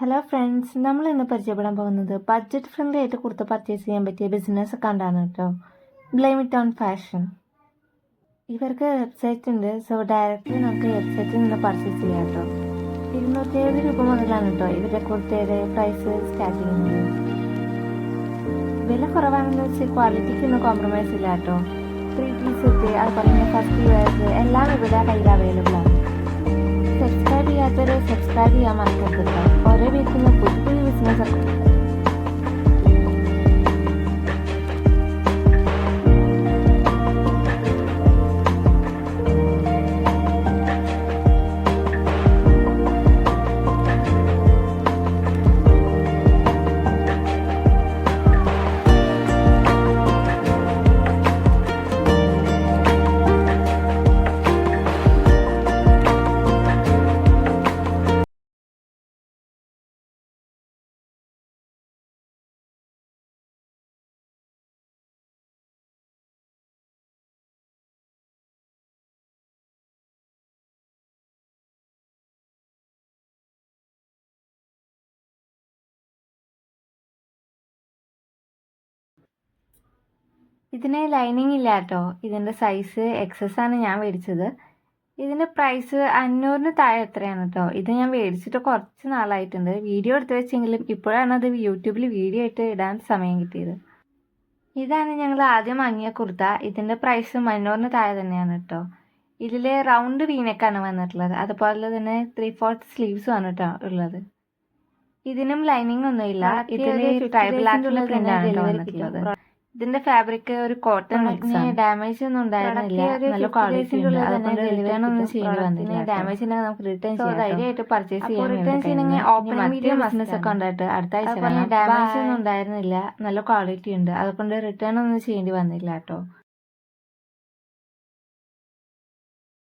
Hello friends, നമ്മൾ ഇന്ന് പരിചയപ്പെടാൻ പോകുന്നത് ബഡ്ജറ്റ് ഫ്രണ്ട്ലി ആയിട്ട് കുർത്ത പർച്ചേസ് ചെയ്യാൻ പറ്റിയ ബിസിനസ് അക്കൗണ്ടാണ് കേട്ടോ. Blame it on fashion. ഇവർക്ക് വെബ്സൈറ്റ് ഉണ്ട്. സോ ഡയറക്റ്റ്ലി നമുക്ക് വെബ്സൈറ്റിൽ നിന്ന് പർച്ചേസ് ചെയ്യാം കേട്ടോ. 270 രൂപ മുതലാണ് കേട്ടോ ഇവരുടെ കുർത്തയുടെ പ്രൈസ് സ്റ്റാർട്ട് ചെയ്യുന്നത്. വില കുറവാണെന്ന് വെച്ച് ക്വാളിറ്റിക്കൊന്നും കോംപ്രമൈസ് ഇല്ല കേട്ടോ. 3 സെറ്റ്, അതുപോലെ തന്നെ ഫസ്റ്റ് വെയർസ് എല്ലാം ഇവിടെ കയ്യിൽ അവൈലബിൾ ആണ്. സബ്സ്ക്രൈബ് ചെയ്യാത്തവരെ സബ്സ്ക്രൈബ് ചെയ്യാൻ മറക്കരുത്. ഓരോ വീട്ടിൽ പുതിയ പുതിയ ബിസിനസ് ഒക്കെ ഇതിന് ലൈനിങ് ഇല്ല കേട്ടോ. ഇതിൻ്റെ സൈസ് എക്സസ് ആണ് ഞാൻ മേടിച്ചത്. ഇതിൻ്റെ പ്രൈസ് 500 താഴെ എത്രയാണ് കേട്ടോ. ഇത് ഞാൻ മേടിച്ചിട്ട് കുറച്ച് നാളായിട്ടുണ്ട്. വീഡിയോ എടുത്ത് വെച്ചെങ്കിലും ഇപ്പോഴാണ് അത് യൂട്യൂബിൽ വീഡിയോ ആയിട്ട് ഇടാൻ സമയം കിട്ടിയത്. ഇതാണ് ഞങ്ങൾ ആദ്യം വാങ്ങിയ കുർത്ത. ഇതിൻ്റെ പ്രൈസും 500 താഴെ തന്നെയാണ് കേട്ടോ. ഇതിൽ റൗണ്ട് വീനെക്കാണ് വന്നിട്ടുള്ളത്. അതുപോലെ തന്നെ 3/4 സ്ലീവ്സും ആണ് കേട്ടോ ഉള്ളത്. ഇതിനും ലൈനിങ് ഒന്നുമില്ല. ഇതിന് ട്രൈബൽ ആയിട്ടുള്ള പ്രിന്റാണ് കേട്ടോ വന്നിട്ടുള്ളത്. ഇതിന്റെ ഫാബ്രിക് ഒരു കോട്ടൺ ഡാമേജ് ഒന്നും ഉണ്ടായിരുന്നില്ല. നല്ല ക്വാളിറ്റി ഉണ്ട്. അതുകൊണ്ട് റിട്ടേൺ ഒന്നും ചെയ്യേണ്ടി വന്നില്ല. ഡാമേജ് ഉണ്ടെങ്കിൽ നമുക്ക് റിട്ടേൺ ചെയ്യാം. ധൈര്യമായിട്ട് പർച്ചേസ് ചെയ്യാം. റിട്ടേൺ ചെയ്യണമെങ്കിൽ ഓപ്പൺ മീഡിയം ബിസിനസ് ഒക്കെ ഉണ്ടായിട്ട് അടുത്ത ആഴ്ച ഡാമേജ് ഒന്നും ഉണ്ടായിരുന്നില്ല. നല്ല ക്വാളിറ്റി ഉണ്ട്. അതുകൊണ്ട് റിട്ടേൺ ഒന്നും ചെയ്യേണ്ടി വന്നില്ല കേട്ടോ.